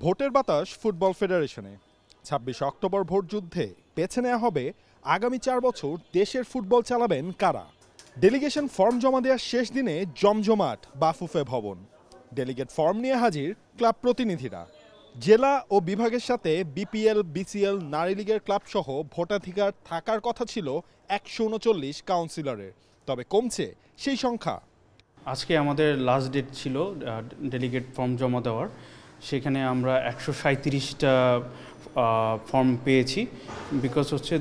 ভোটের বাতাস football ফেডারেশনে 26 October vote যুদ্ধে বেছে নেওয়া হবে আগামী 4 বছর দেশের ফুটবল চালাবেন কারা। ডেলিগেশন ফর্ম জমা দেওয়ার শেষ দিনে জমজমাট বাফুফে ভবন। ডেলিগেট ফর্ম নিয়ে হাজির ক্লাব প্রতিনিধিরা। জেলা ও বিভাগের সাথে বিপিএল, বিসিএল, নারী লীগের ক্লাব সহ ভোটাধিকার থাকার কথা ছিল 139 কাউন্সিলরের, তবে কমছে সেই সংখ্যা। আজকে আমাদের লাস্ট ডেট ছিল ডেলিগেট ফর্ম জমা দেওয়ার। সেখানে আমরা 137টা ফর্ম পেয়েছি। বিকজ হচ্ছে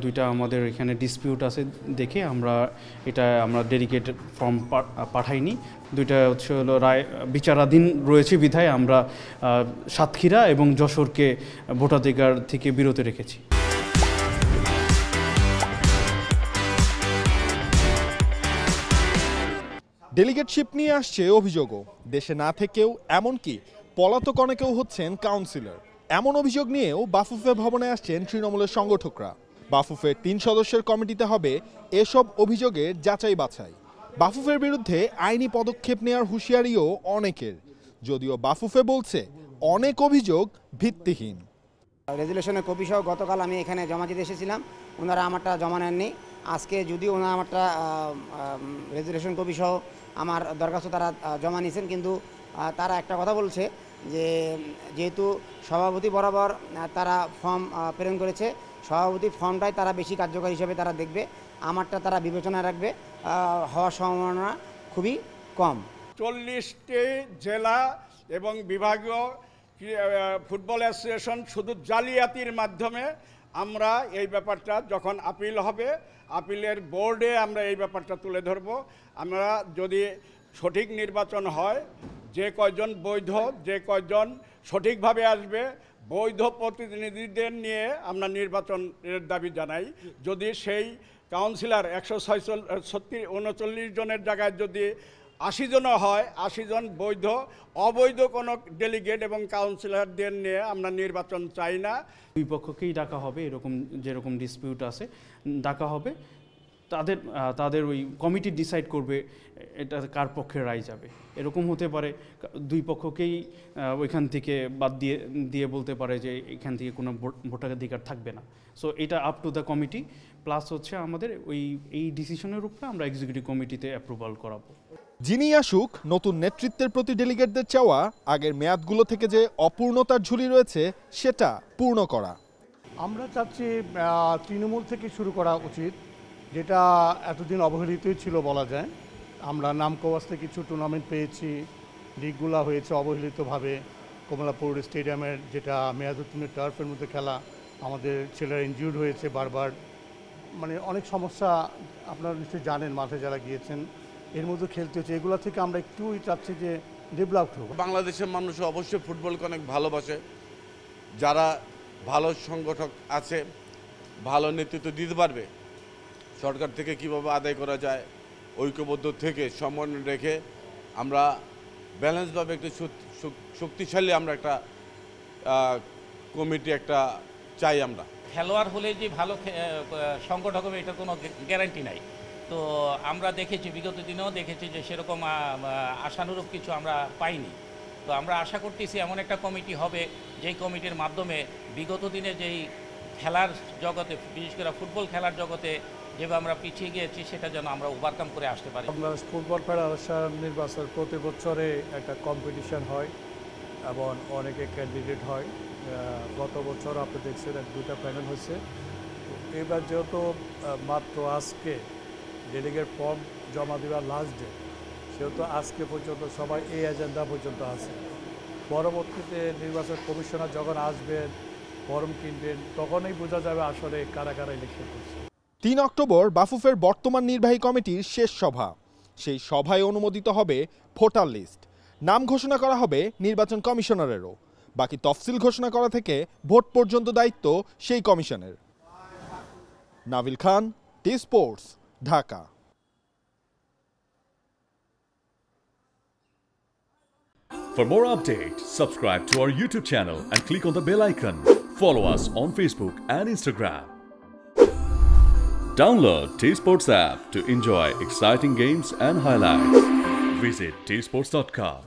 দুইটা আমাদের এখানে ডিসপিউট আছে দেখে আমরা ডেলিগেট ফর্ম পাঠাইনি। দুইটা হলো রায় বিচারাধীন রয়েছে বিধায় আমরা সাতক্ষীরা এবং যশোরকে ভোটাধিকার থেকে বিরত রেখেছি। ডেলিগেটশিপ নিয়ে আসছে অভিযোগও। দেশে না থেকেও এমনকি পলাতক অনেকেও হচ্ছেন কাউন্সিলর। এমন অভিযোগ নিয়েও বাফুফে ভবনে আসছেন তৃণমূলের সংগঠকরা। বাফুফের 3 সদস্যের কমিটিতে হবে এসব অভিযোগের যাচাই বাছাই। বাফুফের বিরুদ্ধে আইনি পদক্ষেপ নেওয়ার হুঁশিয়ারিও অনেকের, যদিও বাফুফে বলছে অনেক অভিযোগ ভিত্তিহীন। রেজুলেশনের কপি সহ গতকাল আমি এখানে জমা দিতে এসেছিলাম, ওনারা আমারটা জমা নেননি। আজকে যদিও ওনারা আমারটা রেজুলেশন কপি সহ আমার দরখাস্ত তারা জমা নিয়েছেন, কিন্তু তারা একটা কথা বলছে যে যেহেতু সভাপতি বরাবর তারা ফর্ম প্রেরণ করেছে, সভাপতি ফর্মটাই তারা বেশি কার্যকর হিসেবে তারা দেখবে, আমারটা তারা বিবেচনায় রাখবে, হওয়ার সম্ভাবনা খুবই কম। 40টি জেলা এবং বিভাগীয় ফুটবল অ্যাসোসিয়েশন শুধু জালিয়াতির মাধ্যমে আমরা এই ব্যাপারটা যখন আপিল হবে, আপিলের বোর্ডে আমরা এই ব্যাপারটা তুলে ধরব। আমরা যদি সঠিক নির্বাচন হয়, যে কয়জন বৈধ, যে কয়জন সঠিকভাবে আসবে, বৈধ প্রতিনিধিদের নিয়ে আমরা নির্বাচনের দাবি জানাই। যদি সেই কাউন্সিলর 139 জনের জায়গায় যদি 80 জনও হয়, 80 জন বৈধ, অবৈধ কোনো ডেলিগেট এবং কাউন্সিলরদের নিয়ে আমরা নির্বাচন চাই না। দুই পক্ষকেই ডাকা হবে, যেরকম ডিসপিউট আছে ডাকা হবে। তাদের ওই কমিটি ডিসাইড করবে এটা কার পক্ষে রায় যাবে। এরকম হতে পারে দুই পক্ষকেই ওইখান থেকে বাদ দিয়ে বলতে পারে যে এখান থেকে কোনো ভোটাধিকার থাকবে না। সো এটা up to the committee, plus হচ্ছে আমাদের এই ডিসিশনের উপরে আমরা এক্সিকিউটিভ কমিটিতে অ্যাপ্রুভাল করাবো। যিনি আসুক, নতুন নেতৃত্বের প্রতি ডেলিগেটদের চাওয়া আগের মেয়াদগুলো থেকে যে অপূর্ণতার ঝুলি রয়েছে সেটা পূর্ণ করা। আমরা চাচ্ছি তৃণমূল থেকে শুরু করা উচিত, যেটা এতদিন অবহেলিতই ছিল বলা যায়। আমরা নামকওয়াস্তে কিছু টুর্নামেন্ট পেয়েছি, লিগগুলো হয়েছে অবহেলিতভাবে। কমলাপুর স্টেডিয়ামের যেটা মেয়াদোত্তীর্ণ টার্ফের মধ্যে খেলা, আমাদের ছেলেরা ইনজিউর্ড হয়েছে বারবার, মানে অনেক সমস্যা আপনারা নিশ্চয়ই জানেন, মাঠে যারা গিয়েছেন, এর মধ্যে খেলতে হচ্ছে। এগুলো থেকে আমরা একটুই চাচ্ছি যে ডেভেলপ হোক। বাংলাদেশের মানুষ অবশ্যই ফুটবলকে অনেক ভালোবাসে। যারা ভালো সংগঠক আছে, ভালো নেতৃত্ব দিতে পারবে, সরকার থেকে কিভাবে আদায় করা যায়, ঐক্যবদ্ধ থেকে সমন্বয় রেখে আমরা ব্যালেন্সভাবে একটু শক্তিশালী আমরা একটা কমিটি একটা চাই। আমরা খেলোয়াড় হলে যে ভালো সংগঠক হবে এটার কোনো গ্যারান্টি নাই। তো আমরা দেখেছি, বিগত দিনেও দেখেছি যে সেরকম আশানুরূপ কিছু আমরা পাইনি। তো আমরা আশা করতেছি এমন একটা কমিটি হবে যেই কমিটির মাধ্যমে বিগত দিনে যেই খেলার জগতে, বিশেষ করে ফুটবল খেলার জগতে যেভাবে আমরা পিছিয়ে গিয়েছি সেটা যেন আমরা ওভারকাম করে আসতে পারি। বাংলাদেশ ফুটবল ফেডারেশন নির্বাচন প্রতি বছরে একটা কম্পিটিশন হয় এবং অনেকে ক্যান্ডিডেট হয়। গত বছর আপনি দেখছেন 2টা প্যানেল হয়েছে। এবার যেহেতু মাত্র আজকে ডেলিগেট ফর্ম জমা দেওয়ার লাস্ট ডে, সেহেতু আজকে পর্যন্ত সবাই এই এজেন্ডা পর্যন্ত আছে। পরবর্তীতে নির্বাচন কমিশনার যখন আসবেন, ফর্ম কিনবেন, তখনই বোঝা যাবে আসলে কারা কারা ইলেকশন করছে। 3 অক্টোবর বাফুফের বর্তমান নির্বাহী কমিটির শেষ সভা। সেই সভায় অনুমোদিত হবে ভোটার লিস্ট। নাম ঘোষণা করা হবে নির্বাচন কমিশনারেরও। বাকি তফসিল ঘোষণা করা থেকে ভোট পর্যন্ত দায়িত্ব সেই কমিশনের। Neville Khan, T Sports, Dhaka. For more updates, subscribe to our YouTube channel and click on the bell icon. Follow us on Facebook and Instagram. Download T Sports app to enjoy exciting games and highlights. Visit tsports.com.